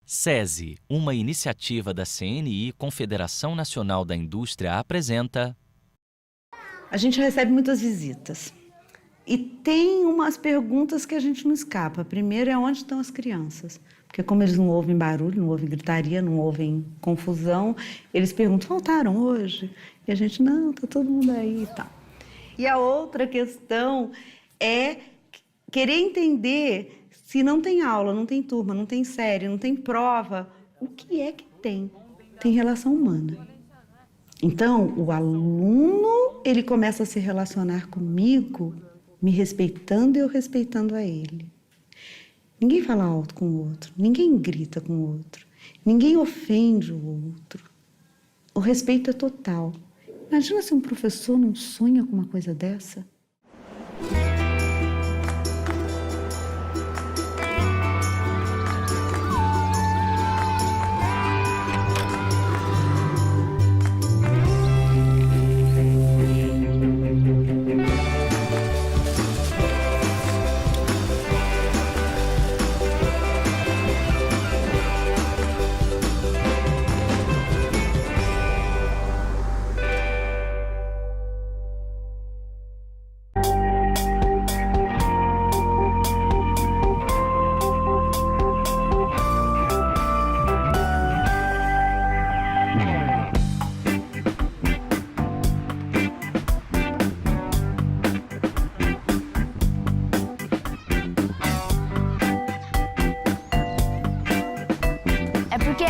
SESI, uma iniciativa da CNI, Confederação Nacional da Indústria, apresenta... A gente recebe muitas visitas e tem umas perguntas que a gente não escapa. Primeiro é onde estão as crianças, porque como eles não ouvem barulho, não ouvem gritaria, não ouvem confusão, eles perguntam, faltaram hoje? E a gente, não, tá todo mundo aí e tal. E a outra questão é querer entender se não tem aula, não tem turma, não tem série, não tem prova, o que é que tem? Tem relação humana. Então, o aluno, ele começa a se relacionar comigo, me respeitando e eu respeitando a ele. Ninguém fala alto com o outro, ninguém grita com o outro, ninguém ofende o outro. O respeito é total. Imagina se um professor não sonha com uma coisa dessa.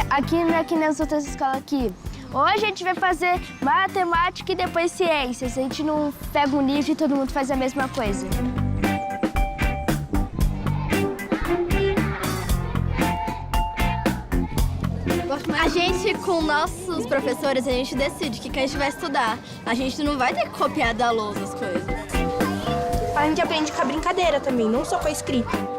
Aqui não é que nas outras escolas aqui. Hoje a gente vai fazer matemática e depois ciências. A gente não pega um livro e todo mundo faz a mesma coisa. A gente, com nossos professores, a gente decide o que a gente vai estudar. A gente não vai ter que copiar da lousa as coisas. A gente aprende com a brincadeira também, não só com a escrita.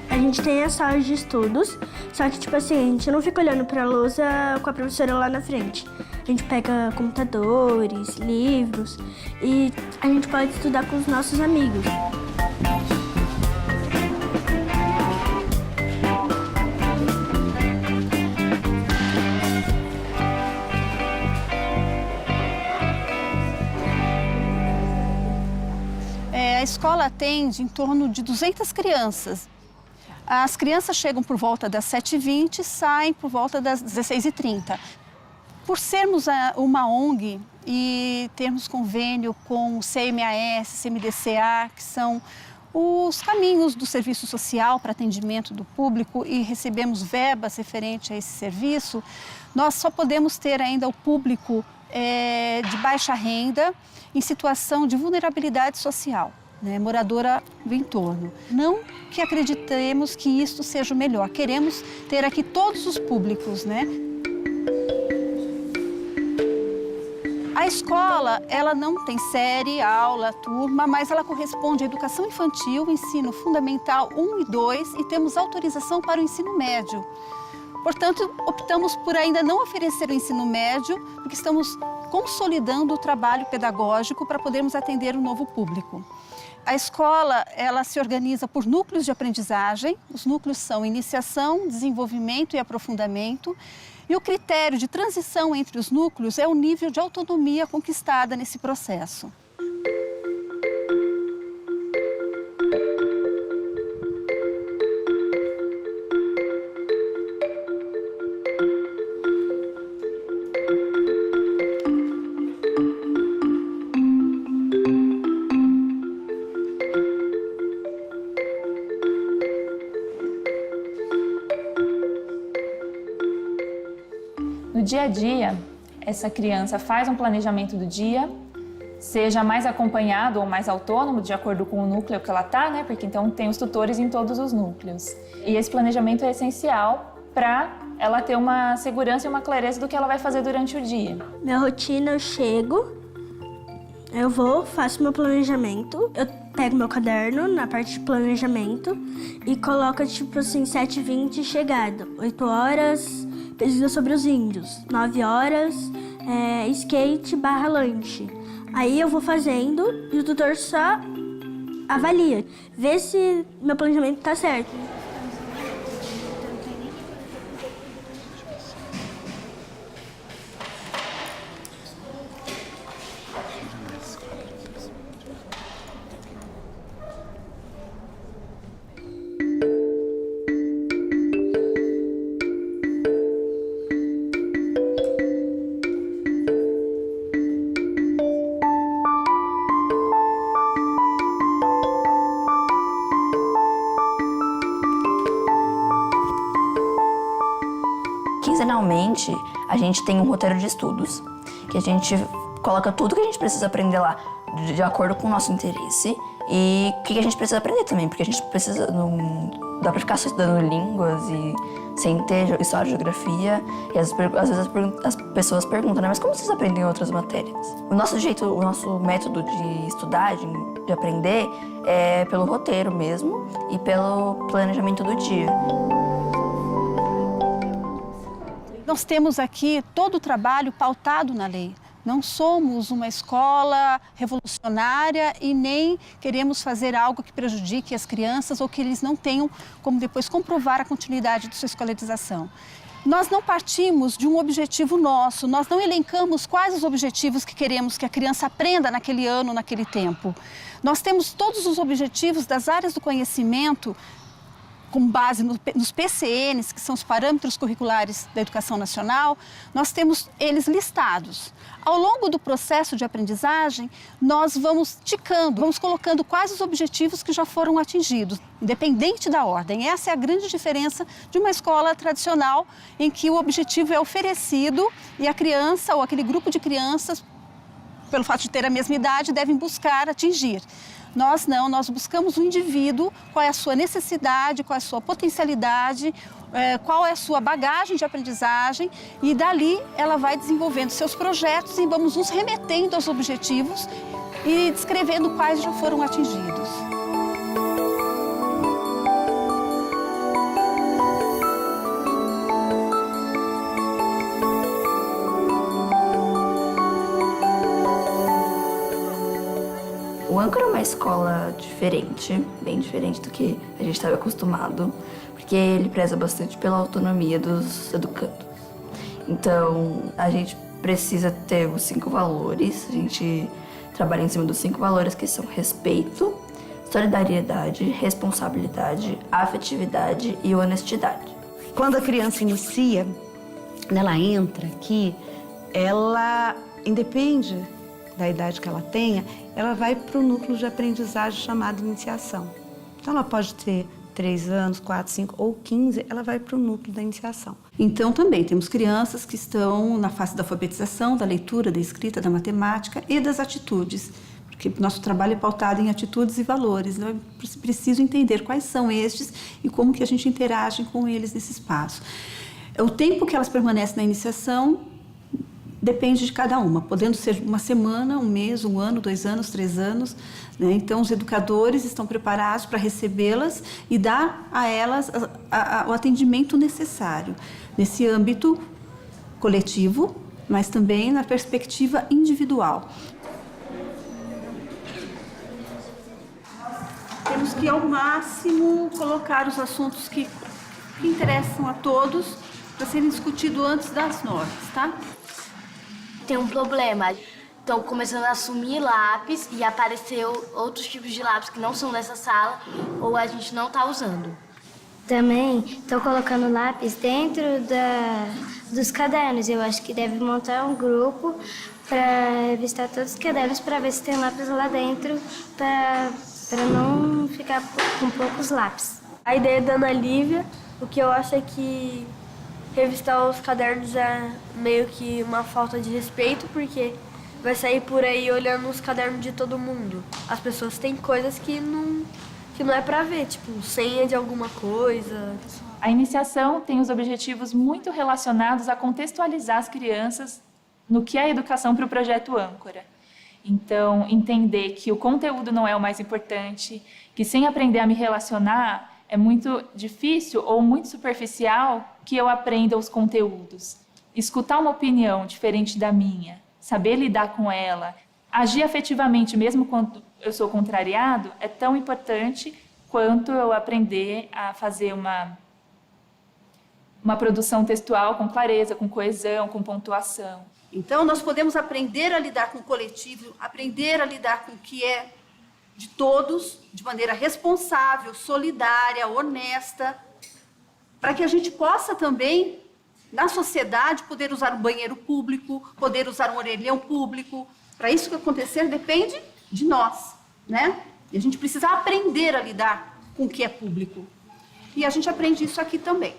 A gente tem as salas de estudos, só que, tipo assim, a gente não fica olhando pra lousa com a professora lá na frente. A gente pega computadores, livros e a gente pode estudar com os nossos amigos. A escola atende em torno de 200 crianças. As crianças chegam por volta das 7h20 e saem por volta das 16h30. Por sermos uma ONG e termos convênio com o CMAS, CMDCA, que são os caminhos do serviço social para atendimento do público e recebemos verbas referente a esse serviço, nós só podemos ter ainda o público de baixa renda em situação de vulnerabilidade social. Moradora do entorno. Não que acreditemos que isto seja o melhor, queremos ter aqui todos os públicos, A escola, ela não tem série, aula, turma, mas ela corresponde à educação infantil, ensino fundamental 1 e 2 e temos autorização para o ensino médio. Portanto, optamos por ainda não oferecer o ensino médio, porque estamos consolidando o trabalho pedagógico para podermos atender o novo público. A escola, ela se organiza por núcleos de aprendizagem. Os núcleos são iniciação, desenvolvimento e aprofundamento. E o critério de transição entre os núcleos é o nível de autonomia conquistada nesse processo. No dia a dia, essa criança faz um planejamento do dia, seja mais acompanhado ou mais autônomo, de acordo com o núcleo que ela está, Porque então tem os tutores em todos os núcleos. E esse planejamento é essencial para ela ter uma segurança e uma clareza do que ela vai fazer durante o dia. Minha rotina, eu chego, eu vou, faço meu planejamento, eu pego meu caderno na parte de planejamento e coloco, tipo assim, 7h20 chegada, 8 horas... pesquisa sobre os índios, 9 horas, skate / lanche. Aí eu vou fazendo e o tutor só avalia, vê se meu planejamento tá certo. Quinzenalmente, a gente tem um roteiro de estudos, que a gente coloca tudo que a gente precisa aprender lá de acordo com o nosso interesse e o que a gente precisa aprender também, porque a gente precisa, não dá pra ficar só estudando línguas e sem ter história e geografia, e às vezes as pessoas perguntam, né, mas como vocês aprendem outras matérias? O nosso jeito, o nosso método de estudar, de aprender, é pelo roteiro mesmo e pelo planejamento do dia. Nós temos aqui todo o trabalho pautado na lei. Não somos uma escola revolucionária e nem queremos fazer algo que prejudique as crianças ou que eles não tenham como depois comprovar a continuidade de sua escolarização. Nós não partimos de um objetivo nosso, nós não elencamos quais os objetivos que queremos que a criança aprenda naquele ano, naquele tempo. Nós temos todos os objetivos das áreas do conhecimento com base nos PCNs, que são os Parâmetros Curriculares da Educação Nacional, nós temos eles listados. Ao longo do processo de aprendizagem, nós vamos ticando, vamos colocando quais os objetivos que já foram atingidos, independente da ordem. Essa é a grande diferença de uma escola tradicional, em que o objetivo é oferecido e a criança ou aquele grupo de crianças, pelo fato de ter a mesma idade, devem buscar atingir. Nós não, nós buscamos o indivíduo, qual é a sua necessidade, qual é a sua potencialidade, qual é a sua bagagem de aprendizagem e dali ela vai desenvolvendo seus projetos e vamos nos remetendo aos objetivos e descrevendo quais já foram atingidos. O Âncora é uma escola diferente, bem diferente do que a gente estava acostumado, porque ele preza bastante pela autonomia dos educandos. Então, a gente precisa ter os 5 valores, a gente trabalha em cima dos 5 valores que são respeito, solidariedade, responsabilidade, afetividade e honestidade. Quando a criança inicia, ela entra aqui, ela independe da idade que ela tenha, ela vai para o núcleo de aprendizagem chamado iniciação. Então, ela pode ter 3 anos, 4, 5 ou 15, ela vai para o núcleo da iniciação. Então, também temos crianças que estão na fase da alfabetização, da leitura, da escrita, da matemática e das atitudes, porque nosso trabalho é pautado em atitudes e valores. Então, é preciso entender quais são estes e como que a gente interage com eles nesse espaço. O tempo que elas permanecem na iniciação depende de cada uma, podendo ser uma semana, um mês, 1 ano, 2 anos, 3 anos. Né? Então, os educadores estão preparados para recebê-las e dar a elas o atendimento necessário, nesse âmbito coletivo, mas também na perspectiva individual. Temos que, ao máximo, colocar os assuntos que interessam a todos para serem discutidos antes das 9, tá? Tem um problema. Estão começando a assumir lápis e aparecer outros tipos de lápis que não são dessa sala ou a gente não está usando. Também estão colocando lápis dentro dos cadernos. Eu acho que deve montar um grupo para revistar todos os cadernos para ver se tem lápis lá dentro, para não ficar com poucos lápis. A ideia da Ana Lívia, o que eu acho é que revistar os cadernos é meio que uma falta de respeito, porque vai sair por aí olhando os cadernos de todo mundo. As pessoas têm coisas que não é pra ver, tipo senha de alguma coisa. A iniciação tem os objetivos muito relacionados a contextualizar as crianças no que é a educação para o projeto Âncora. Então, entender que o conteúdo não é o mais importante, que sem aprender a me relacionar é muito difícil ou muito superficial que eu aprenda os conteúdos. Escutar uma opinião diferente da minha, saber lidar com ela, Agir afetivamente, mesmo quando eu sou contrariado, é tão importante quanto eu aprender a fazer uma produção textual com clareza, com coesão, com pontuação. Então, nós podemos aprender a lidar com o coletivo, aprender a lidar com o que é de todos, de maneira responsável, solidária, honesta, para que a gente possa também, na sociedade, poder usar um banheiro público, poder usar um orelhão público. Para isso que acontecer depende de nós, né? E a gente precisa aprender a lidar com o que é público. E a gente aprende isso aqui também.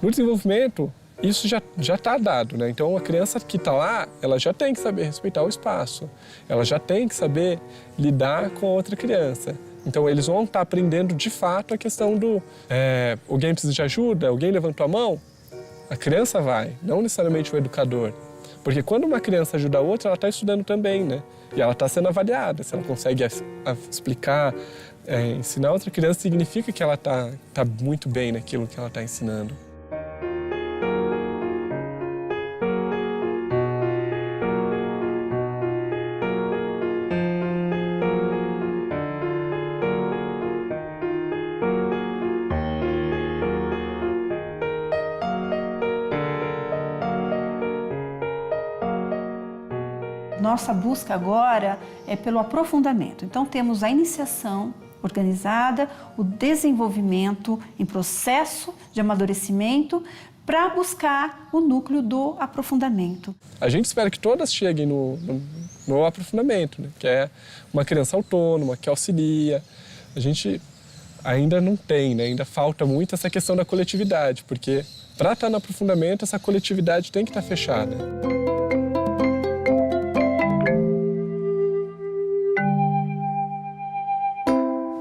No desenvolvimento, isso já está dado, né? Então, a criança que está lá, ela já tem que saber respeitar o espaço. Ela já tem que saber lidar com a outra criança. Então, eles vão estar aprendendo, de fato, a questão do... alguém precisa de ajuda? Alguém levantou a mão? A criança vai, não necessariamente o educador. Porque quando uma criança ajuda a outra, ela está estudando também, né? E ela está sendo avaliada. Se ela consegue explicar, ensinar outra criança, significa que ela está muito bem naquilo que ela está ensinando. Nossa busca agora é pelo aprofundamento. Então, temos a iniciação organizada, o desenvolvimento em processo de amadurecimento para buscar o núcleo do aprofundamento. A gente espera que todas cheguem no aprofundamento, né? Que é uma criança autônoma, que auxilia. A gente ainda não tem, né? Ainda falta muito essa questão da coletividade, porque para estar no aprofundamento, essa coletividade tem que estar fechada.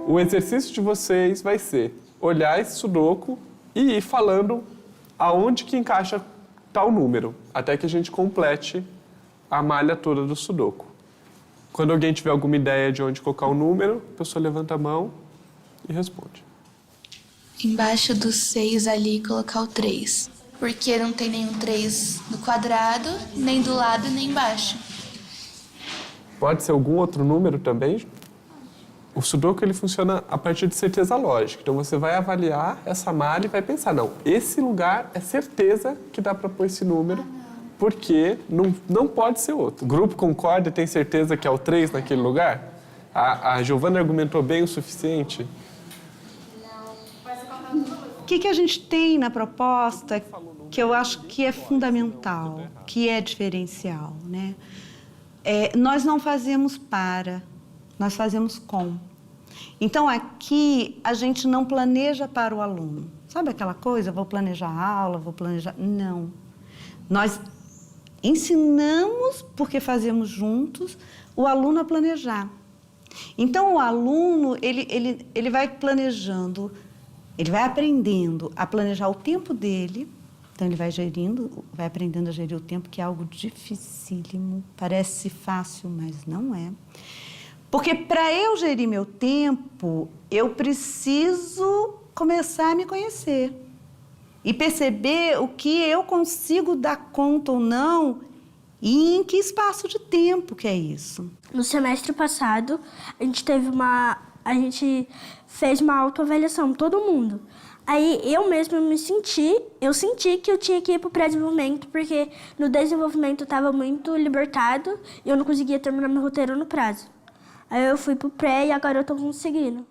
O exercício de vocês vai ser olhar esse sudoku e ir falando aonde que encaixa tal número, até que a gente complete a malha toda do sudoku. Quando alguém tiver alguma ideia de onde colocar o número, a pessoa levanta a mão e responde. Embaixo dos 6 ali, colocar o 3, porque não tem nenhum 3 no quadrado, nem do lado, nem embaixo. Pode ser algum outro número também? O sudoku ele funciona a partir de certeza lógica. Então você vai avaliar essa malha e vai pensar, não, esse lugar é certeza que dá para pôr esse número, porque não pode ser outro. O grupo concorda e tem certeza que é o 3 naquele lugar? A Giovana argumentou bem o suficiente? O que a gente tem na proposta que eu acho que é fundamental, que é diferencial, né? Nós não fazemos nós fazemos com. Então, aqui, a gente não planeja para o aluno. Sabe aquela coisa? Vou planejar a aula, vou planejar... Não. Nós ensinamos, porque fazemos juntos, o aluno a planejar. Então, o aluno, ele vai planejando, ele vai aprendendo a planejar o tempo dele. Então, ele vai aprendendo a gerir o tempo, que é algo dificílimo. Parece fácil, mas não é. Porque para eu gerir meu tempo, eu preciso começar a me conhecer e perceber o que eu consigo dar conta ou não e em que espaço de tempo que é isso. No semestre passado, a gente fez uma autoavaliação, todo mundo. Aí eu mesma eu senti que eu tinha que ir para o pré-desenvolvimento, porque no desenvolvimento eu estava muito libertado e eu não conseguia terminar meu roteiro no prazo. Aí eu fui pro pré e agora eu tô conseguindo.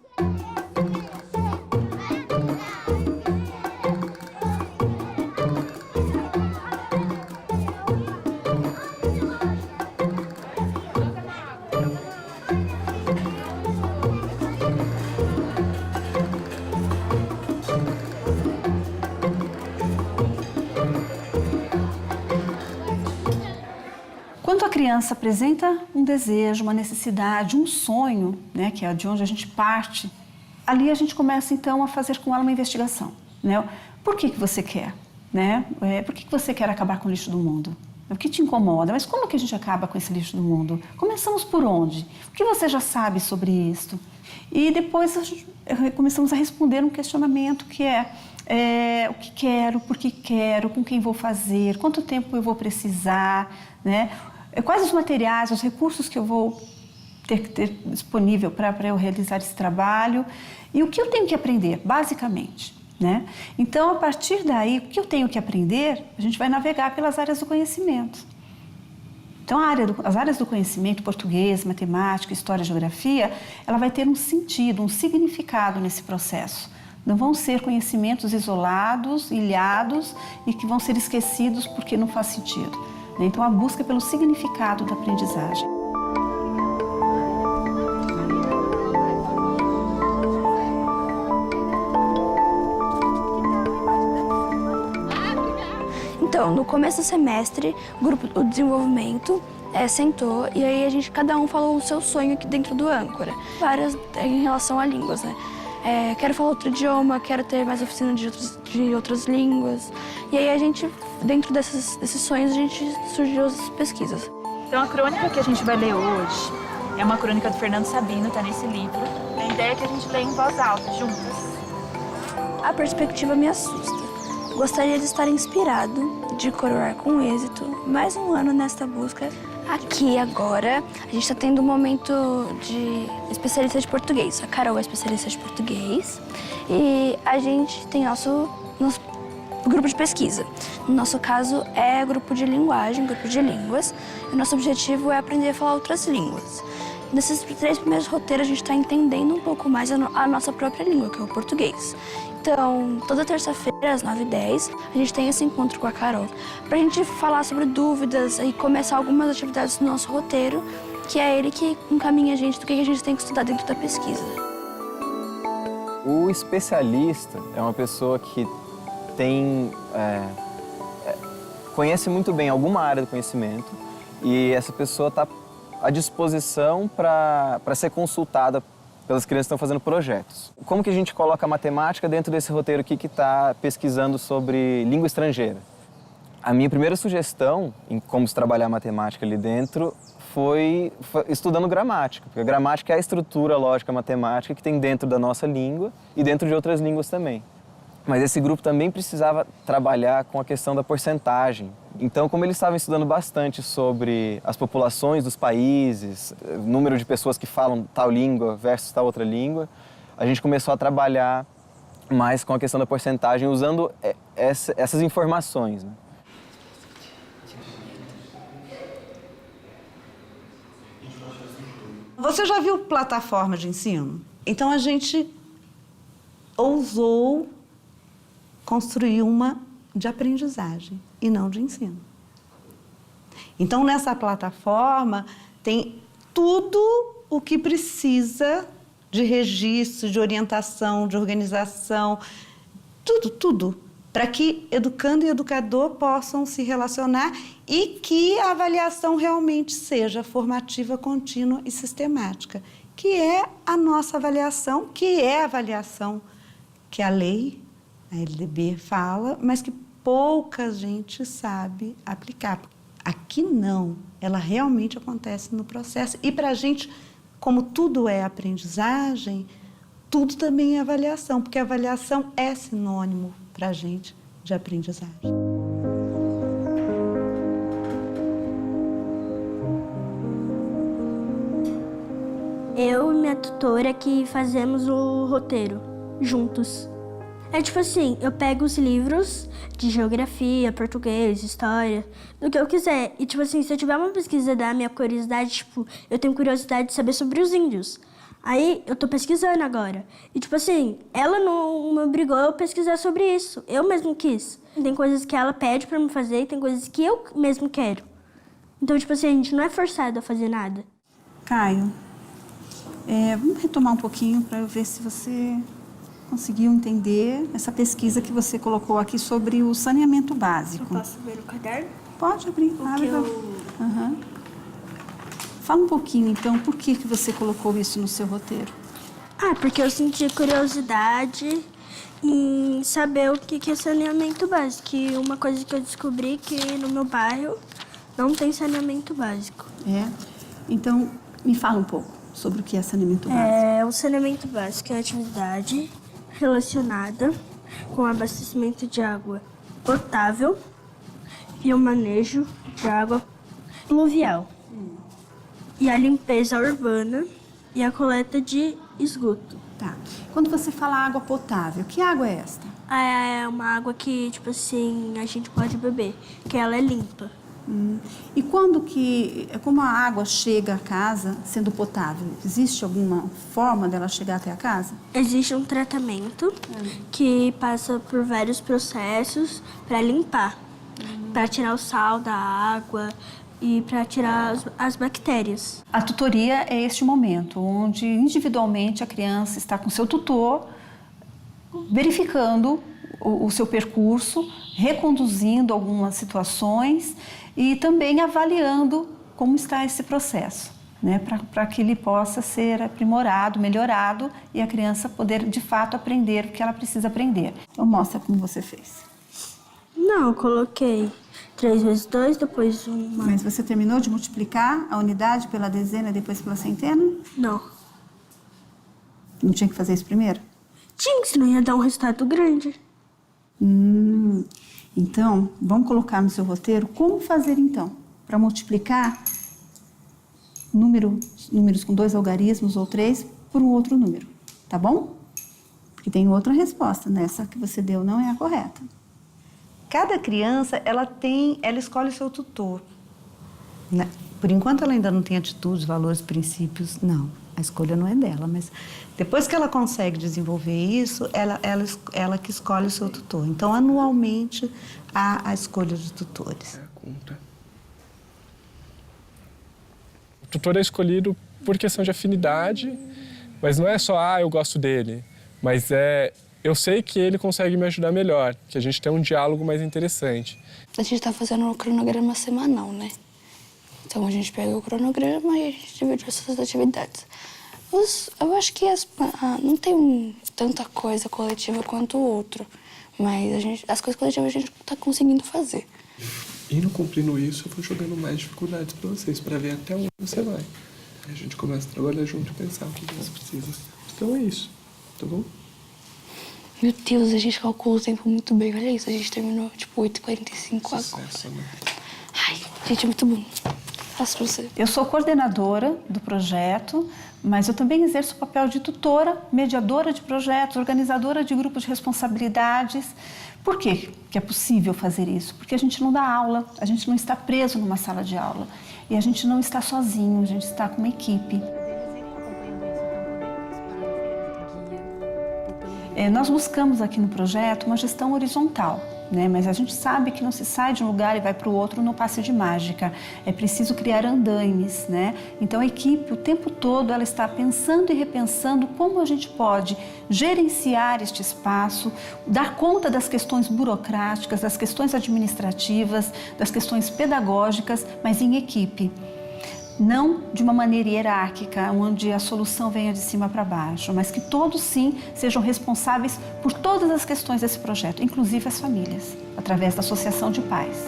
Quando a criança apresenta um desejo, uma necessidade, um sonho, né, que é de onde a gente parte, ali a gente começa, então, a fazer com ela uma investigação. Né? Por que você quer? Né? Por que você quer acabar com o lixo do mundo? O que te incomoda? Mas como que a gente acaba com esse lixo do mundo? Começamos por onde? O que você já sabe sobre isso? E depois começamos a responder um questionamento que é o que quero, por que quero, com quem vou fazer, quanto tempo eu vou precisar, né? Quais os materiais, os recursos que eu vou ter que ter disponível para eu realizar esse trabalho e o que eu tenho que aprender, basicamente, né? Então, a partir daí, o que eu tenho que aprender, a gente vai navegar pelas áreas do conhecimento. Então, as áreas do conhecimento, português, matemática, história, geografia, ela vai ter um sentido, um significado nesse processo. Não vão ser conhecimentos isolados, ilhados e que vão ser esquecidos porque não faz sentido. Então, a busca pelo significado da aprendizagem. Então, no começo do semestre, o grupo do desenvolvimento sentou e aí cada um falou o seu sonho aqui dentro do Âncora. Várias em relação a línguas, né? Quero falar outro idioma, quero ter mais oficina de outras línguas. E aí dentro desses sonhos, surgiu as pesquisas. Então a crônica que a gente vai ler hoje é uma crônica do Fernando Sabino, está nesse livro. A ideia é que a gente lê em voz alta, juntas. A perspectiva me assusta. Gostaria de estar inspirado, de coroar com êxito mais um ano nesta busca. Aqui, agora, a gente está tendo um momento de especialista de português. A Carol é especialista de português e a gente tem nosso grupo de pesquisa. No nosso caso, é grupo de linguagem, grupo de línguas. E o nosso objetivo é aprender a falar outras línguas. Nesses 3 primeiros roteiros, a gente está entendendo um pouco mais a nossa própria língua, que é o português. Então, toda terça-feira, às 9h10, a gente tem esse encontro com a Carol para a gente falar sobre dúvidas e começar algumas atividades do nosso roteiro, que é ele que encaminha a gente do que a gente tem que estudar dentro da pesquisa. O especialista é uma pessoa que conhece muito bem alguma área do conhecimento e essa pessoa está à disposição para ser consultada pelas crianças que estão fazendo projetos. Como que a gente coloca a matemática dentro desse roteiro aqui que está pesquisando sobre língua estrangeira? A minha primeira sugestão em como se trabalhar a matemática ali dentro foi estudando gramática, porque a gramática é a estrutura lógica matemática que tem dentro da nossa língua e dentro de outras línguas também. Mas esse grupo também precisava trabalhar com a questão da porcentagem. Então, como eles estavam estudando bastante sobre as populações dos países, número de pessoas que falam tal língua versus tal outra língua, a gente começou a trabalhar mais com a questão da porcentagem, usando essas informações, né? Você já viu plataforma de ensino? Então, a gente ousou construir uma de aprendizagem e não de ensino. Então, nessa plataforma tem tudo o que precisa de registro, de orientação, de organização, tudo, para que educando e educador possam se relacionar e que a avaliação realmente seja formativa, contínua e sistemática, que é a nossa avaliação, que é a avaliação que a lei, a LDB fala, mas que pouca gente sabe aplicar. Aqui não, ela realmente acontece no processo. E para a gente, como tudo é aprendizagem, tudo também é avaliação, porque a avaliação é sinônimo para a gente de aprendizagem. Eu e minha tutora que fazemos o roteiro juntos. É tipo assim, eu pego os livros de geografia, português, história, do que eu quiser. E tipo assim, se eu tiver uma pesquisa da minha curiosidade, tipo, eu tenho curiosidade de saber sobre os índios. Aí eu tô pesquisando agora. E tipo assim, ela não me obrigou a pesquisar sobre isso. Eu mesmo quis. Tem coisas que ela pede pra me fazer e tem coisas que eu mesmo quero. Então, tipo assim, a gente não é forçado a fazer nada. Caio, vamos retomar um pouquinho para eu ver se você conseguiu entender essa pesquisa que você colocou aqui sobre o saneamento básico. Eu posso ver o caderno? Pode abrir. Uhum. Fala um pouquinho, então, por que você colocou isso no seu roteiro? Porque eu senti curiosidade em saber o que é saneamento básico. E uma coisa que eu descobri que no meu bairro não tem saneamento básico. Então, me fala um pouco sobre o que é saneamento básico. O saneamento básico é a atividade relacionada com o abastecimento de água potável e o manejo de água pluvial. E a limpeza urbana e a coleta de esgoto. Tá. Quando você fala água potável, que água é esta? É uma água que, tipo assim, a gente pode beber, que ela é limpa. E como a água chega à casa sendo potável, existe alguma forma dela chegar até a casa? Existe um tratamento que passa por vários processos para limpar, para tirar o sal da água e para tirar as bactérias. A tutoria é este momento onde individualmente a criança está com seu tutor, verificando o seu percurso, reconduzindo algumas situações e também avaliando como está esse processo, né, para que ele possa ser aprimorado, melhorado e a criança poder, de fato, aprender o que ela precisa aprender. Então, mostra como você fez. Não, eu coloquei 3 vezes 2, depois uma... Mas você terminou de multiplicar a unidade pela dezena e depois pela centena? Não. Não tinha que fazer isso primeiro? Tinha, senão ia dar um resultado grande. Então, vamos colocar no seu roteiro como fazer, então, para multiplicar números com 2 algarismos ou 3 por um outro número, tá bom? Porque tem outra resposta, nessa que você deu não é a correta. Cada criança, ela escolhe o seu tutor. Né? Por enquanto, ela ainda não tem atitudes, valores, princípios, não. A escolha não é dela, mas depois que ela consegue desenvolver isso, ela que escolhe o seu tutor. Então, anualmente, há a escolha de tutores. O tutor é escolhido por questão de afinidade, mas não é só, eu gosto dele, mas eu sei que ele consegue me ajudar melhor, que a gente tem um diálogo mais interessante. A gente está fazendo um cronograma semanal, né? Então a gente pega o cronograma e a gente divide essas atividades. Eu acho que não tem tanta coisa coletiva quanto o outro, mas as coisas coletivas a gente está conseguindo fazer. E não cumprindo isso, eu vou jogando mais dificuldades para vocês, para ver até onde você vai. Aí a gente começa a trabalhar junto e pensar o que você precisa. Então é isso, tá bom? Meu Deus, a gente calculou o tempo muito bem. Olha isso, a gente terminou tipo 8h45 agora. Né? Ai, gente, é muito bom. Faço pra você. Eu sou coordenadora do projeto, mas eu também exerço o papel de tutora, mediadora de projetos, organizadora de grupos de responsabilidades. Por quê que é possível fazer isso? Porque a gente não dá aula, a gente não está preso numa sala de aula. E a gente não está sozinho, a gente está com uma equipe. Nós buscamos aqui no projeto uma gestão horizontal, né? Mas a gente sabe que não se sai de um lugar e vai para o outro no passe de mágica. É preciso criar andaimes, né? Então a equipe o tempo todo ela está pensando e repensando como a gente pode gerenciar este espaço, dar conta das questões burocráticas, das questões administrativas, das questões pedagógicas, mas em equipe. Não de uma maneira hierárquica, onde a solução venha de cima para baixo, mas que todos, sim, sejam responsáveis por todas as questões desse projeto, inclusive as famílias, através da Associação de Pais.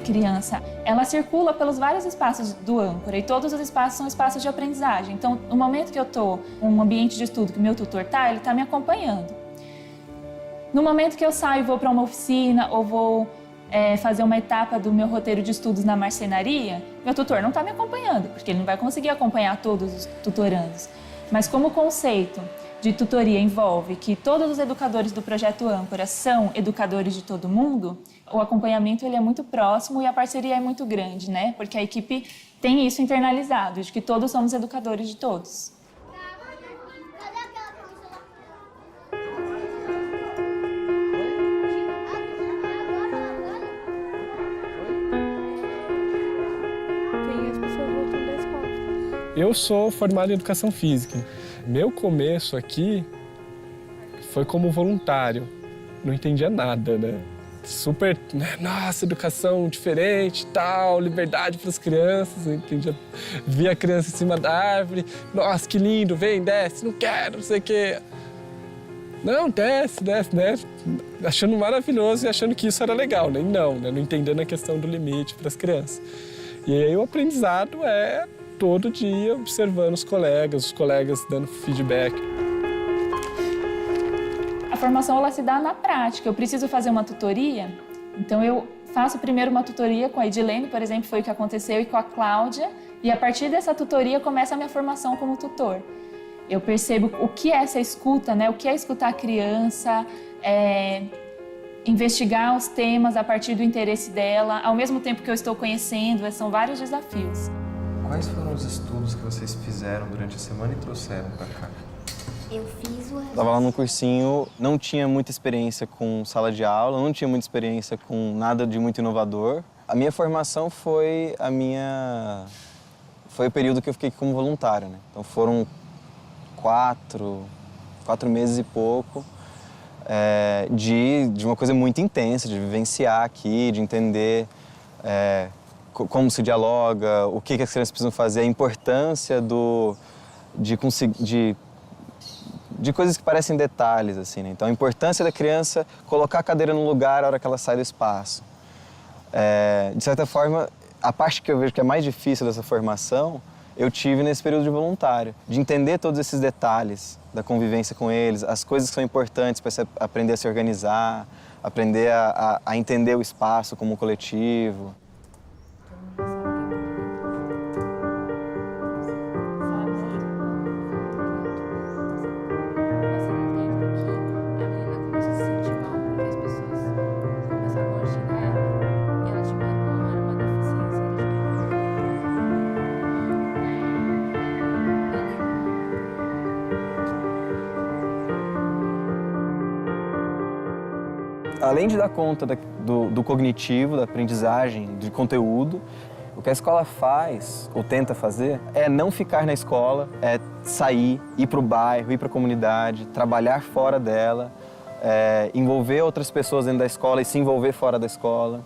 Criança, ela circula pelos vários espaços do âncora e todos os espaços são espaços de aprendizagem. Então, no momento que eu estou em um ambiente de estudo que o meu tutor está, ele está me acompanhando. No momento que eu saio e vou para uma oficina ou vou fazer uma etapa do meu roteiro de estudos na marcenaria, meu tutor não está me acompanhando, porque ele não vai conseguir acompanhar todos os tutorandos. Mas como o conceito de tutoria envolve que todos os educadores do Projeto Âncora são educadores de todo mundo, o acompanhamento ele é muito próximo e a parceria é muito grande, né? Porque a equipe tem isso internalizado, de que todos somos educadores de todos. Eu sou formado em Educação Física. Meu começo aqui foi como voluntário. Não entendia nada, né? super, né, nossa, educação diferente e tal, liberdade para as crianças, entendi. Vi a criança em cima da árvore, nossa, que lindo, vem, desce, não quero, não sei o quê. Não, desce, achando maravilhoso e achando que isso era legal, né? E não, né? Não entendendo a questão do limite para as crianças. E aí o aprendizado é todo dia observando os colegas dando feedback. A formação ela se dá na prática. Eu preciso fazer uma tutoria, então eu faço primeiro uma tutoria com a Edilene, por exemplo, foi o que aconteceu, e com a Cláudia, e a partir dessa tutoria começa a minha formação como tutor. Eu percebo o que é essa escuta, né? O que é escutar a criança, investigar os temas a partir do interesse dela, ao mesmo tempo que eu estou conhecendo, são vários desafios. Quais foram os estudos que vocês fizeram durante a semana e trouxeram para cá? Eu fiz o... Estava lá no cursinho, não tinha muita experiência com sala de aula, não tinha muita experiência com nada de muito inovador. A minha formação foi o período que eu fiquei como voluntário, né? Então foram 4 meses e pouco de uma coisa muito intensa, de vivenciar aqui, de entender como se dialoga, o que as crianças precisam fazer, a importância de coisas que parecem detalhes, assim, né? Então, a importância da criança colocar a cadeira no lugar na hora que ela sai do espaço. De certa forma, a parte que eu vejo que é mais difícil dessa formação, eu tive nesse período de voluntário, de entender todos esses detalhes da convivência com eles, as coisas que são importantes para você aprender a se organizar, aprender a entender o espaço como coletivo. Além de dar conta do cognitivo, da aprendizagem, de conteúdo, o que a escola faz, ou tenta fazer, é não ficar na escola, é sair, ir para o bairro, ir para a comunidade, trabalhar fora dela, envolver outras pessoas dentro da escola e se envolver fora da escola.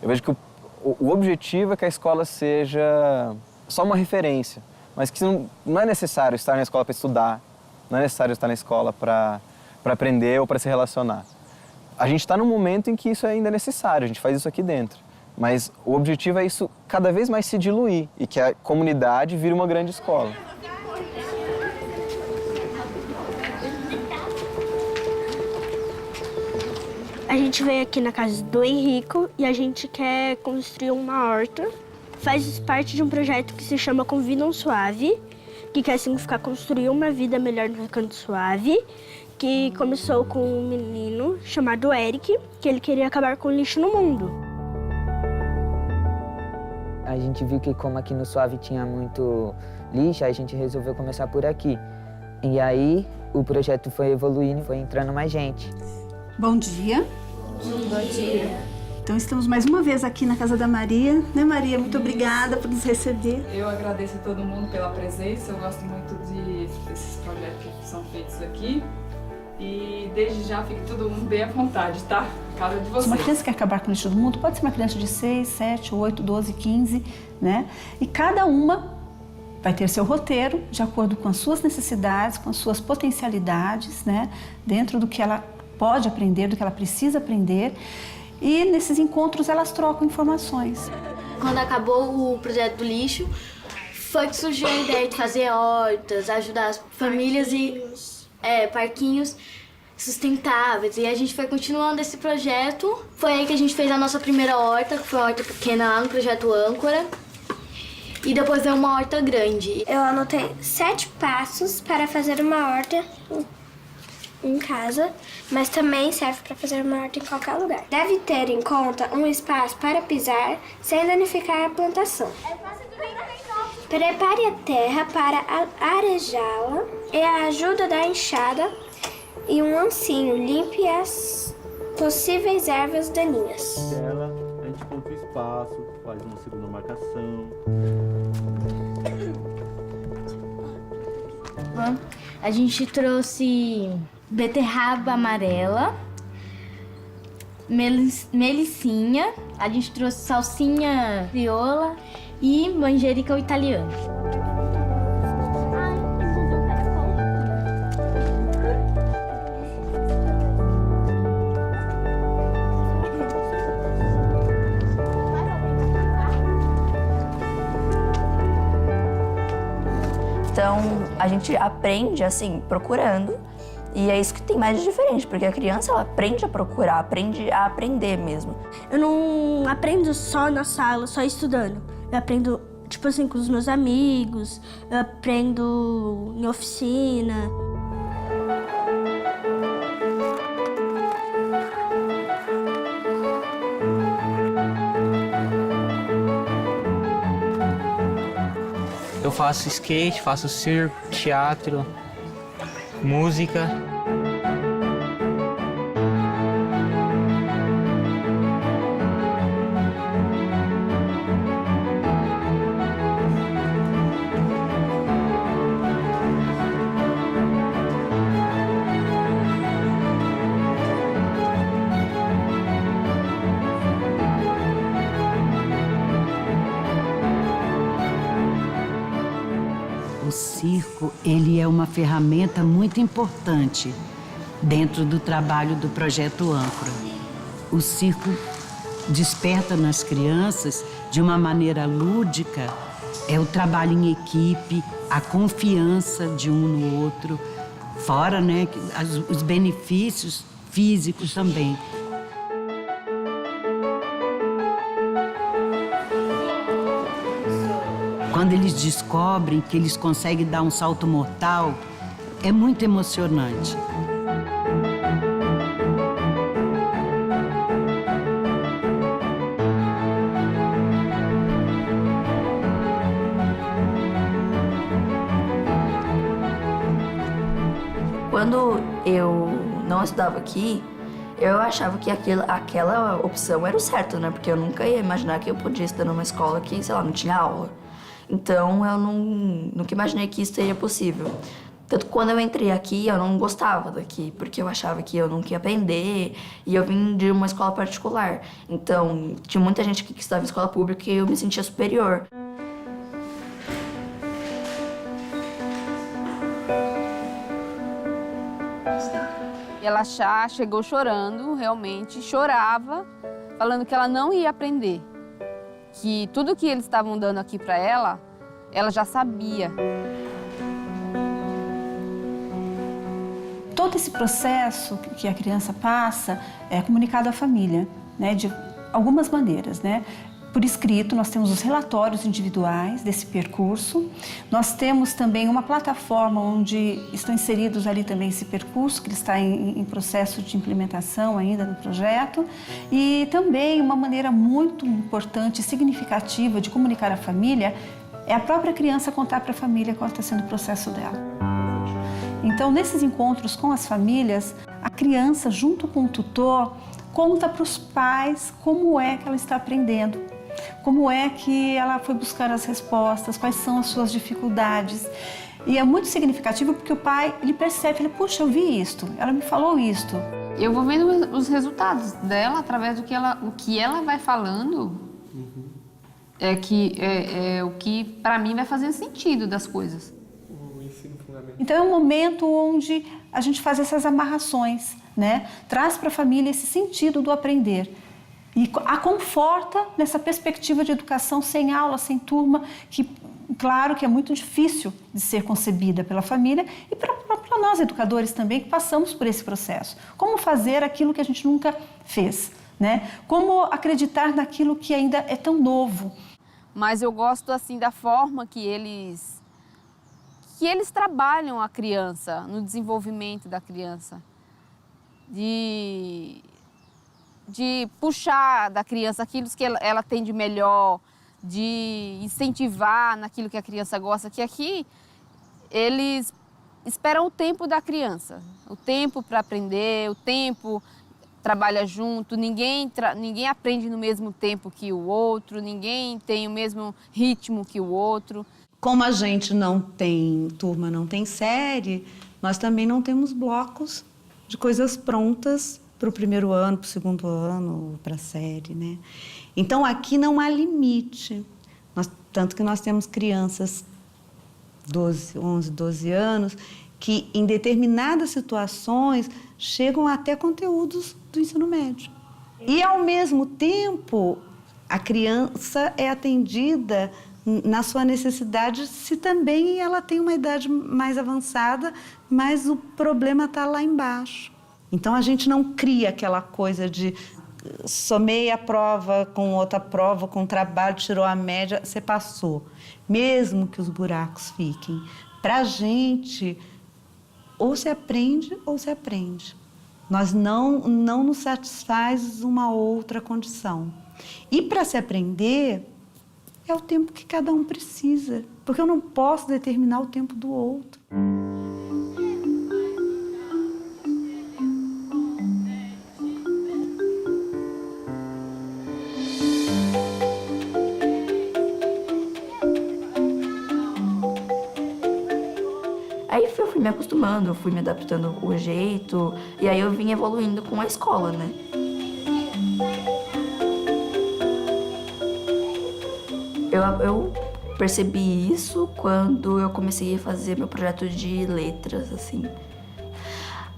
Eu vejo que o objetivo é que a escola seja só uma referência, mas que não é necessário estar na escola para estudar, não é necessário estar na escola para aprender ou para se relacionar. A gente está num momento em que isso ainda é necessário, a gente faz isso aqui dentro. Mas o objetivo é isso cada vez mais se diluir e que a comunidade vire uma grande escola. A gente veio aqui na casa do Henrico e a gente quer construir uma horta. Faz parte de um projeto que se chama Convidam Suave, que quer significar construir uma vida melhor no Recanto Suave, que começou com um menino chamado Eric, que ele queria acabar com o lixo no mundo. A gente viu que como aqui no Suave tinha muito lixo, a gente resolveu começar por aqui. E aí o projeto foi evoluindo, foi entrando mais gente. Bom dia. Bom dia. Então estamos mais uma vez aqui na casa da Maria, né, Maria? Muito obrigada por nos receber. Eu agradeço a todo mundo pela presença, eu gosto muito desses projetos que são feitos aqui. E desde já fique todo mundo bem à vontade, tá? Cada de vocês. Se uma criança quer acabar com o lixo do mundo, pode ser uma criança de 6, 7, 8, 12, 15, né? E cada uma vai ter seu roteiro de acordo com as suas necessidades, com as suas potencialidades, né? Dentro do que ela pode aprender, do que ela precisa aprender. E nesses encontros elas trocam informações. Quando acabou o projeto do lixo, foi que surgiu a ideia de fazer hortas, ajudar as famílias e parquinhos sustentáveis. E a gente foi continuando esse projeto. Foi aí que a gente fez a nossa primeira horta, que foi uma horta pequena lá no projeto Âncora. E depois veio uma horta grande. Eu anotei 7 passos para fazer uma horta em casa, mas também serve para fazer uma horta em qualquer lugar. Deve ter em conta um espaço para pisar sem danificar a plantação. Prepare a terra para arejá-la e a ajuda da enxada e um ancinho. Limpe as possíveis ervas daninhas. A gente conta o espaço, faz uma segunda marcação. A gente trouxe beterraba amarela, melicinha, a gente trouxe salsinha crioula e manjericão italiano. Então, a gente aprende, assim, procurando. E é isso que tem mais de diferente, porque a criança, ela aprende a procurar, aprende a aprender mesmo. Eu não aprendo só na sala, só estudando. Eu aprendo, tipo assim, com os meus amigos, eu aprendo em oficina. Eu faço skate, faço circo, teatro, música. O circo, ele é uma ferramenta muito importante dentro do trabalho do Projeto Âncora. O circo desperta nas crianças, de uma maneira lúdica, o trabalho em equipe, a confiança de um no outro, fora, né, os benefícios físicos também. Quando eles descobrem que eles conseguem dar um salto mortal, é muito emocionante. Quando eu não estudava aqui, eu achava que aquela opção era o certo, né? Porque eu nunca ia imaginar que eu podia estudar numa escola que, sei lá, não tinha aula. Então, eu nunca imaginei que isso seria possível. Tanto que quando eu entrei aqui, eu não gostava daqui, porque eu achava que eu não ia aprender, e eu vim de uma escola particular. Então, tinha muita gente aqui que estudava em escola pública e eu me sentia superior. Ela já chegou chorando, realmente, chorava, falando que ela não ia aprender. Que tudo que eles estavam dando aqui para ela já sabia. Todo esse processo que a criança passa é comunicado à família, né, de algumas maneiras, né? Por escrito, nós temos os relatórios individuais desse percurso. Nós temos também uma plataforma onde estão inseridos ali também esse percurso, que está em processo de implementação ainda no projeto. E também uma maneira muito importante e significativa de comunicar à família é a própria criança contar para a família qual está sendo o processo dela. Então, nesses encontros com as famílias, a criança, junto com o tutor, conta para os pais como é que ela está aprendendo. Como é que ela foi buscar as respostas, quais são as suas dificuldades. E é muito significativo porque o pai, ele percebe, ele, puxa, eu vi isto, ela me falou isto. Eu vou vendo os resultados dela através do que ela vai falando, é o que para mim vai fazendo sentido das coisas. Então é um momento onde a gente faz essas amarrações, né? Traz para a família esse sentido do aprender. E a conforta nessa perspectiva de educação sem aula, sem turma, que, claro, que é muito difícil de ser concebida pela família e para nós, educadores também, que passamos por esse processo. Como fazer aquilo que a gente nunca fez, né? Como acreditar naquilo que ainda é tão novo. Mas eu gosto, assim, da forma que eles trabalham a criança, no desenvolvimento da criança. De puxar da criança aquilo que ela tem de melhor, de incentivar naquilo que a criança gosta, que aqui eles esperam o tempo da criança, o tempo para aprender, o tempo trabalha junto, ninguém aprende no mesmo tempo que o outro, ninguém tem o mesmo ritmo que o outro. Como a gente não tem turma, não tem série, nós também não temos blocos de coisas prontas para o primeiro ano, para o segundo ano, para a série, né? Então, aqui não há limite. Tanto que nós temos crianças 11, 12 anos que, em determinadas situações, chegam até conteúdos do ensino médio. E, ao mesmo tempo, a criança é atendida na sua necessidade se também ela tem uma idade mais avançada, mas o problema está lá embaixo. Então, a gente não cria aquela coisa de somei a prova com outra prova, com trabalho, tirou a média, você passou. Mesmo que os buracos fiquem. Para a gente, ou se aprende ou se aprende. Nós não nos satisfaz uma outra condição. E para se aprender, é o tempo que cada um precisa, porque eu não posso determinar o tempo do outro. Aí eu fui me acostumando, eu fui me adaptando o jeito, e aí eu vim evoluindo com a escola, né? Eu percebi isso quando eu comecei a fazer meu projeto de letras, assim.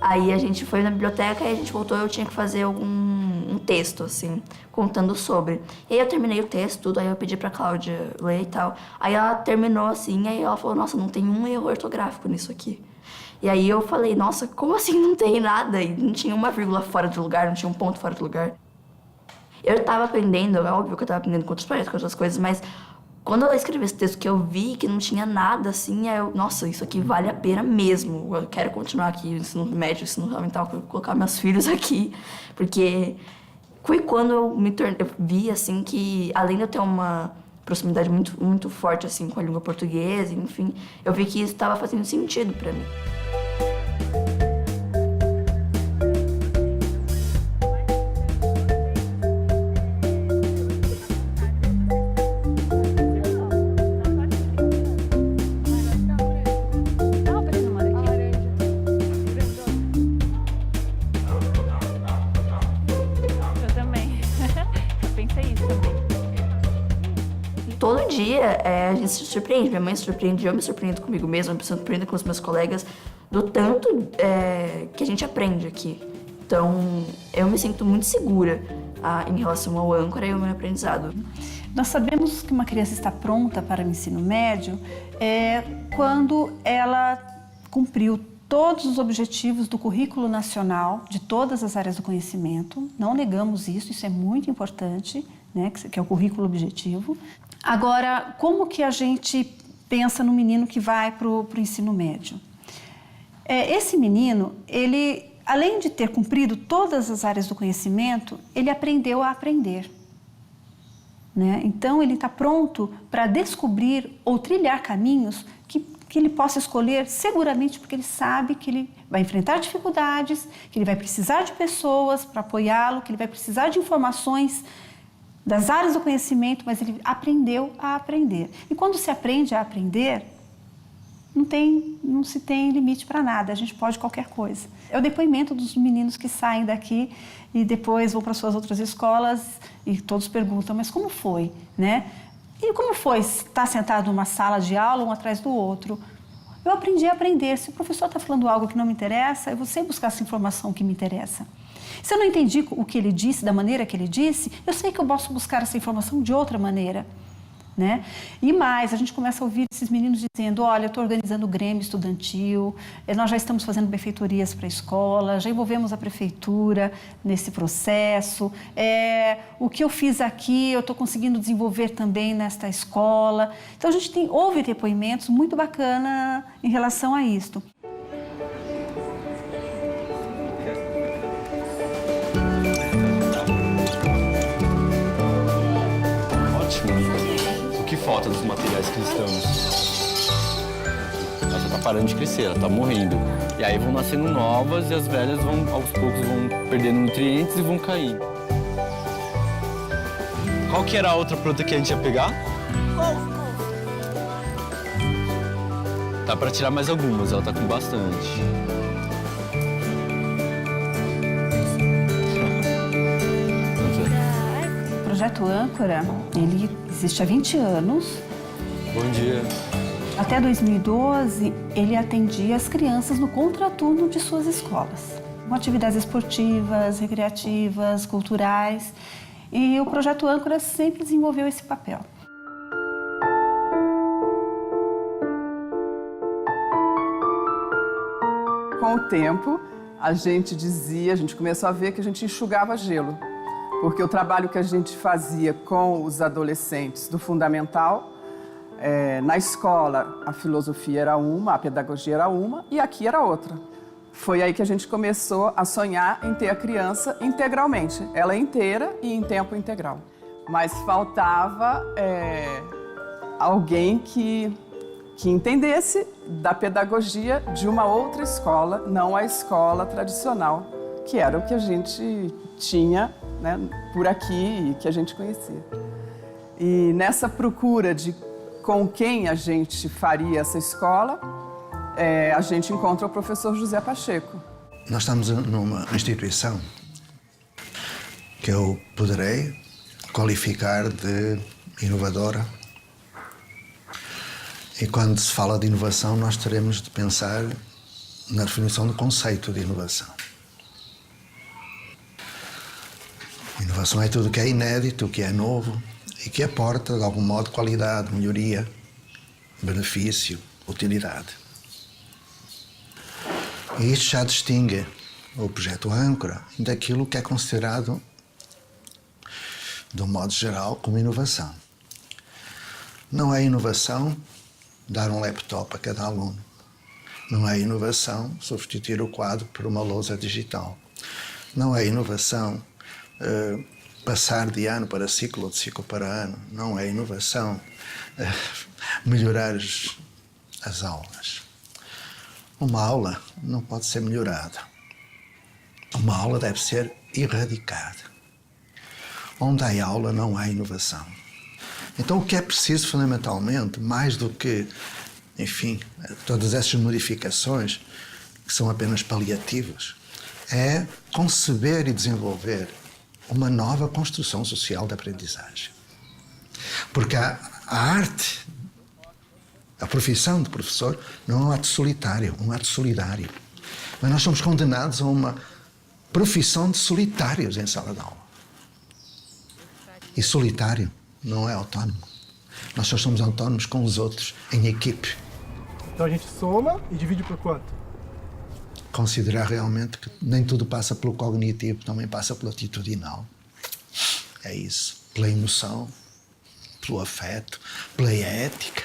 Aí a gente foi na biblioteca e a gente voltou e eu tinha que fazer um texto, assim, contando sobre. E aí eu terminei o texto, tudo, aí eu pedi pra Cláudia ler e tal. Aí ela terminou assim, aí ela falou, nossa, não tem um erro ortográfico nisso aqui. E aí eu falei, nossa, como assim não tem nada? E não tinha uma vírgula fora do lugar, não tinha um ponto fora do lugar. Eu tava aprendendo, é óbvio que eu tava aprendendo com outros projetos, com outras coisas, mas quando eu escrevi esse texto que eu vi que não tinha nada assim, aí eu, nossa, isso aqui vale a pena mesmo. Eu quero continuar aqui, ensino médio, ensino fundamental, colocar meus filhos aqui, porque foi quando eu vi assim que, além de eu ter uma proximidade muito, muito forte assim com a língua portuguesa, enfim, eu vi que isso estava fazendo sentido para mim. Todo dia a gente se surpreende, minha mãe se surpreende, eu me surpreendo comigo mesma, eu me surpreendo com os meus colegas, do tanto que a gente aprende aqui. Então, eu me sinto muito segura em relação ao âncora e ao meu aprendizado. Nós sabemos que uma criança está pronta para o ensino médio quando ela cumpriu todos os objetivos do currículo nacional de todas as áreas do conhecimento. Não negamos isso é muito importante, né, que é o currículo objetivo. Agora, como que a gente pensa no menino que vai para o ensino médio? Esse menino, ele, além de ter cumprido todas as áreas do conhecimento, ele aprendeu a aprender. Né? Então, ele está pronto para descobrir ou trilhar caminhos que ele possa escolher seguramente porque ele sabe que ele vai enfrentar dificuldades, que ele vai precisar de pessoas para apoiá-lo, que ele vai precisar de informações das áreas do conhecimento, mas ele aprendeu a aprender. E quando se aprende a aprender, não se tem limite para nada, a gente pode qualquer coisa. É o depoimento dos meninos que saem daqui e depois vão para suas outras escolas e todos perguntam, mas como foi, né? E como foi estar sentado numa sala de aula, um atrás do outro? Eu aprendi a aprender. Se o professor está falando algo que não me interessa, eu vou sempre buscar essa informação que me interessa. Se eu não entendi o que ele disse, da maneira que ele disse, eu sei que eu posso buscar essa informação de outra maneira. Né? E mais, a gente começa a ouvir esses meninos dizendo, olha, eu estou organizando o Grêmio Estudantil, nós já estamos fazendo benfeitorias para a escola, já envolvemos a prefeitura nesse processo, o que eu fiz aqui eu estou conseguindo desenvolver também nesta escola. Então a gente ouve depoimentos muito bacanas em relação a isto. O que falta dos materiais cristãos? Ela já tá parando de crescer, ela tá morrendo. E aí vão nascendo novas e as velhas aos poucos vão perdendo nutrientes e vão caindo. Qual que era a outra fruta que a gente ia pegar? Dá pra tirar mais algumas, ela tá com bastante. projeto Âncora, ele existe há 20 anos. Bom dia. Até 2012, ele atendia as crianças no contraturno de suas escolas, com atividades esportivas, recreativas, culturais. E o projeto Âncora sempre desenvolveu esse papel. Com o tempo, a gente começou a ver que a gente enxugava gelo. Porque o trabalho que a gente fazia com os adolescentes do fundamental, na escola a filosofia era uma, a pedagogia era uma e aqui era outra. Foi aí que a gente começou a sonhar em ter a criança integralmente, ela inteira e em tempo integral. Mas faltava alguém que entendesse da pedagogia de uma outra escola, não a escola tradicional, que era o que a gente tinha, né, por aqui e que a gente conhecia. E nessa procura de com quem a gente faria essa escola, a gente encontra o professor José Pacheco. Nós estamos numa instituição que eu poderei qualificar de inovadora. E quando se fala de inovação, nós teremos de pensar na definição do conceito de inovação. Inovação é tudo que é inédito, o que é novo e que aporta, de algum modo, qualidade, melhoria, benefício, utilidade. E isto já distingue o projeto Âncora daquilo que é considerado, de um modo geral, como inovação. Não é inovação dar um laptop a cada aluno. Não é inovação substituir o quadro por uma lousa digital. Não é inovação passar de ano para ciclo ou de ciclo para ano. Não é inovação melhorar as aulas. Uma aula não pode ser melhorada. Uma aula deve ser erradicada. Onde há aula não há inovação. Então o que é preciso fundamentalmente, mais do que, enfim, todas essas modificações que são apenas paliativas, é conceber e desenvolver uma nova construção social da aprendizagem. Porque a arte, a profissão de professor, não é um ato solitário, é um ato solidário. Mas nós somos condenados a uma profissão de solitários em sala de aula. E solitário não é autónomo. Nós só somos autónomos com os outros, em equipe. Então a gente soma e divide por quanto? Considerar realmente que nem tudo passa pelo cognitivo, também passa pelo atitudinal. É isso. Pela emoção, pelo afeto, pela ética,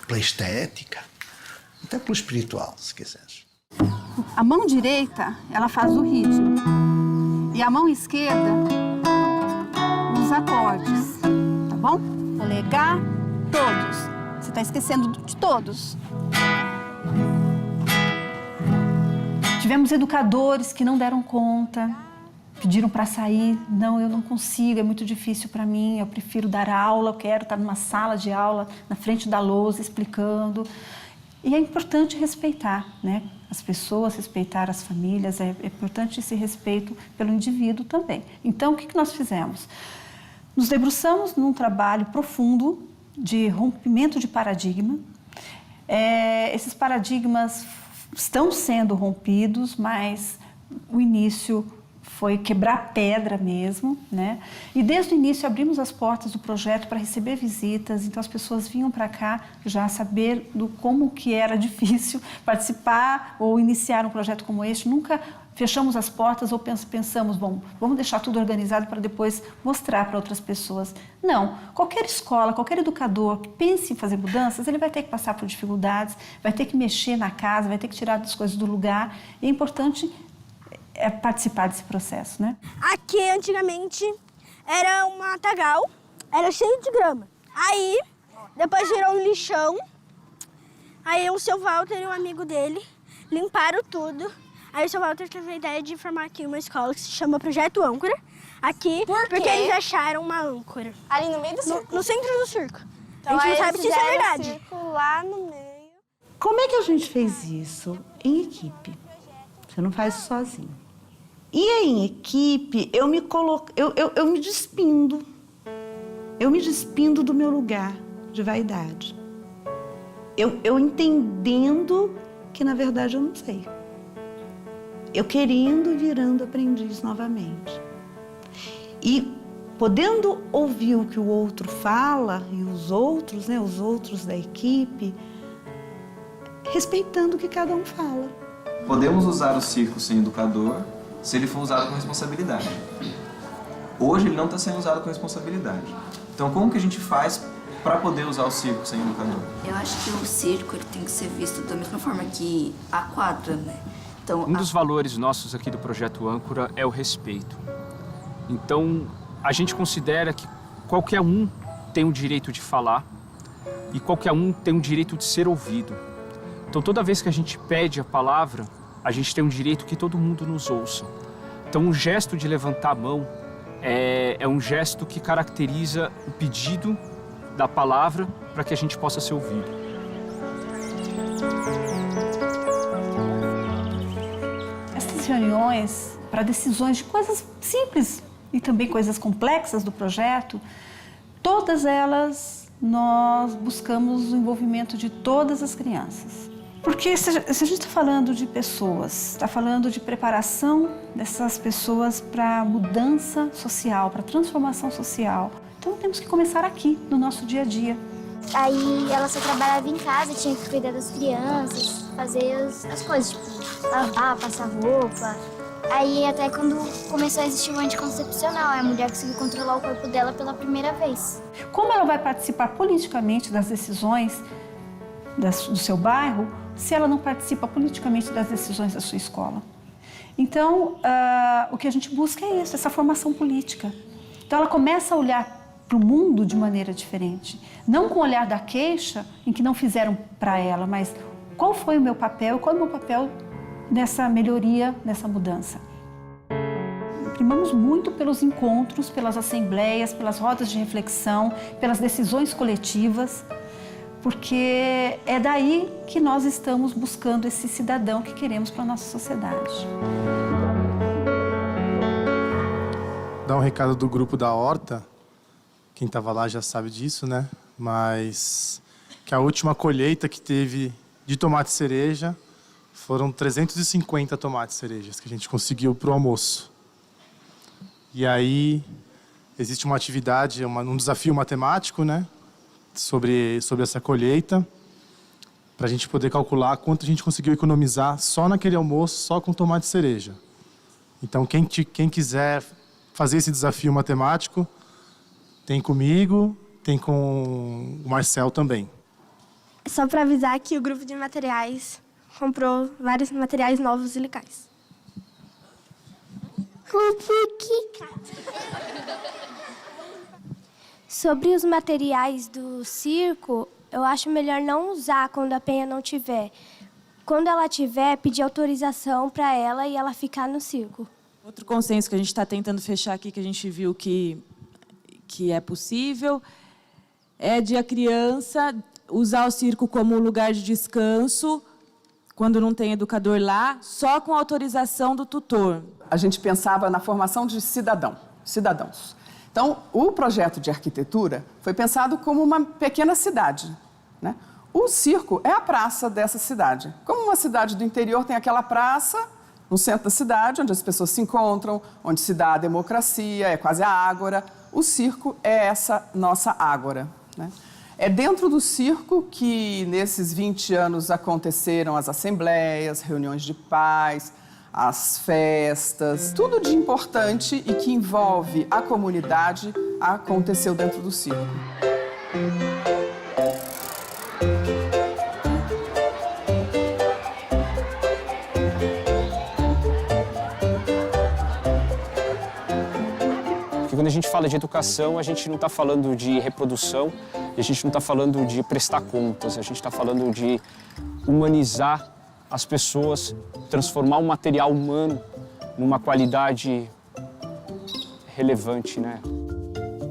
pela estética, até pelo espiritual, se quiseres. A mão direita, ela faz o ritmo. E a mão esquerda, os acordes. Tá bom? Polegar, todos. Você está esquecendo de todos. Tivemos educadores que não deram conta, pediram para sair. Não, eu não consigo, é muito difícil para mim, eu prefiro dar aula, eu quero estar numa sala de aula, na frente da lousa, explicando. E é importante respeitar, né? As pessoas, respeitar as famílias, é importante esse respeito pelo indivíduo também. Então, o que nós fizemos? Nos debruçamos num trabalho profundo de rompimento de paradigma. Esses paradigmas estão sendo rompidos, mas o início foi quebrar pedra mesmo, né? E desde o início abrimos as portas do projeto para receber visitas, então as pessoas vinham para cá já saber do como que era difícil participar ou iniciar um projeto como este. Nunca fechamos as portas ou pensamos, bom, vamos deixar tudo organizado para depois mostrar para outras pessoas. Não, qualquer escola, qualquer educador que pense em fazer mudanças, ele vai ter que passar por dificuldades, vai ter que mexer na casa, vai ter que tirar as coisas do lugar. E é importante participar desse processo, né? Aqui, antigamente, era um matagal, era cheio de grama. Aí, depois virou um lixão. Aí o seu Walter e um amigo dele limparam tudo. Aí o seu Walter teve a ideia de formar aqui uma escola que se chama Projeto Âncora. Aqui, porque eles acharam uma âncora. Ali no meio do circo? No centro do circo. Então, a gente não sabe se isso é verdade. Circo lá no meio. Como é que a gente fez isso? Em equipe. Você não faz isso sozinho. E aí, em equipe, eu me despindo eu me despindo do meu lugar de vaidade. Eu entendendo que, na verdade, eu não sei. Eu querendo e virando aprendiz novamente. E podendo ouvir o que o outro fala, e os outros, né, os outros da equipe, respeitando o que cada um fala. Podemos usar o circo sem educador se ele for usado com responsabilidade. Hoje ele não está sendo usado com responsabilidade. Então como que a gente faz para poder usar o circo sem educador? Eu acho que o circo ele tem que ser visto da mesma forma que a quadra, né? Então, um dos valores nossos aqui do Projeto Âncora é o respeito. Então, a gente considera que qualquer um tem o direito de falar e qualquer um tem o direito de ser ouvido. Então, toda vez que a gente pede a palavra, a gente tem o direito que todo mundo nos ouça. Então, o gesto de levantar a mão é um gesto que caracteriza o pedido da palavra para que a gente possa ser ouvido. Essas reuniões para decisões de coisas simples e também coisas complexas do projeto, todas elas nós buscamos o envolvimento de todas as crianças. Porque se a gente está falando de pessoas, está falando de preparação dessas pessoas para mudança social, para transformação social. Então temos que começar aqui, no nosso dia a dia. Aí ela só trabalhava em casa, tinha que cuidar das crianças, fazer as coisas, tipo lavar, passar roupa. Aí até quando começou a existir o anticoncepcional, a mulher conseguiu controlar o corpo dela pela primeira vez. Como ela vai participar politicamente das decisões do seu bairro, se ela não participa politicamente das decisões da sua escola? Então, o que a gente busca é isso, essa formação política. Então ela começa a olhar para o mundo de maneira diferente. Não com o olhar da queixa, em que não fizeram para ela, mas qual foi o meu papel, qual é o meu papel nessa melhoria, nessa mudança. Primamos muito pelos encontros, pelas assembleias, pelas rodas de reflexão, pelas decisões coletivas, porque é daí que nós estamos buscando esse cidadão que queremos para a nossa sociedade. Dá um recado do grupo da Horta. Quem estava lá já sabe disso, né? Mas que a última colheita que teve de tomate cereja foram 350 tomates cerejas que a gente conseguiu para o almoço. E aí existe uma atividade, um desafio matemático, né? Sobre essa colheita, para a gente poder calcular quanto a gente conseguiu economizar só naquele almoço, só com tomate cereja. Então, quem quiser fazer esse desafio matemático, tem comigo, tem com o Marcel também. Só para avisar que o grupo de materiais comprou vários materiais novos e legais. Sobre os materiais do circo, eu acho melhor não usar quando a Penha não tiver. Quando ela tiver, pedir autorização para ela e ela ficar no circo. Outro consenso que a gente está tentando fechar aqui, que a gente viu que é possível, é de a criança usar o circo como lugar de descanso, quando não tem educador lá, só com autorização do tutor. A gente pensava na formação de cidadãos. Então, o projeto de arquitetura foi pensado como uma pequena cidade, né? O circo é a praça dessa cidade. Como uma cidade do interior tem aquela praça no centro da cidade, onde as pessoas se encontram, onde se dá a democracia, é quase a ágora. O circo é essa nossa ágora, né? É dentro do circo que, nesses 20 anos, aconteceram as assembleias, reuniões de pais, as festas, tudo de importante e que envolve a comunidade aconteceu dentro do circo. Porque quando a gente fala de educação, a gente não está falando de reprodução, a gente não está falando de prestar contas, a gente está falando de humanizar as pessoas, transformar o material humano numa qualidade relevante, né?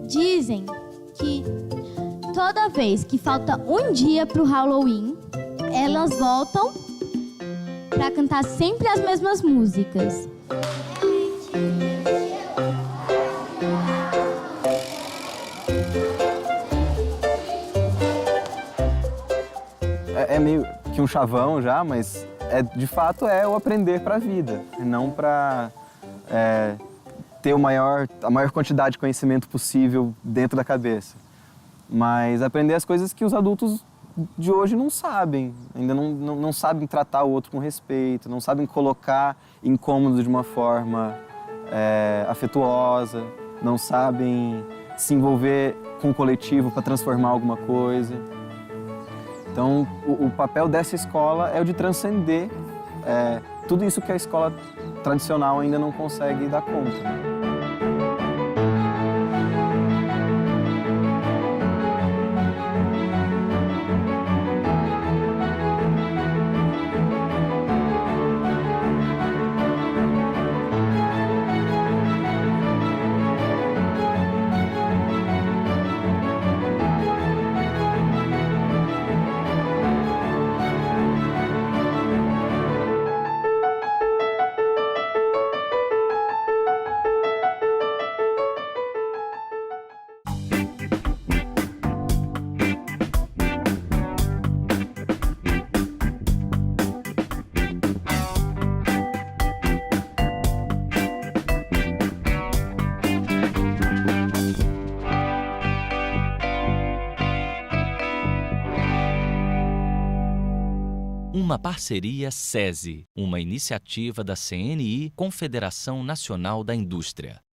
Dizem que toda vez que falta um dia pro Halloween, elas voltam para cantar sempre as mesmas músicas. é meio que um chavão já, mas de fato é o aprender para a vida, não para ter a maior quantidade de conhecimento possível dentro da cabeça. Mas aprender as coisas que os adultos de hoje não sabem, ainda não sabem tratar o outro com respeito, não sabem colocar incômodo de uma forma afetuosa, não sabem se envolver com o coletivo para transformar alguma coisa. Então, o papel dessa escola é o de transcender tudo isso que a escola tradicional ainda não consegue dar conta. Uma parceria SESI, uma iniciativa da CNI, Confederação Nacional da Indústria.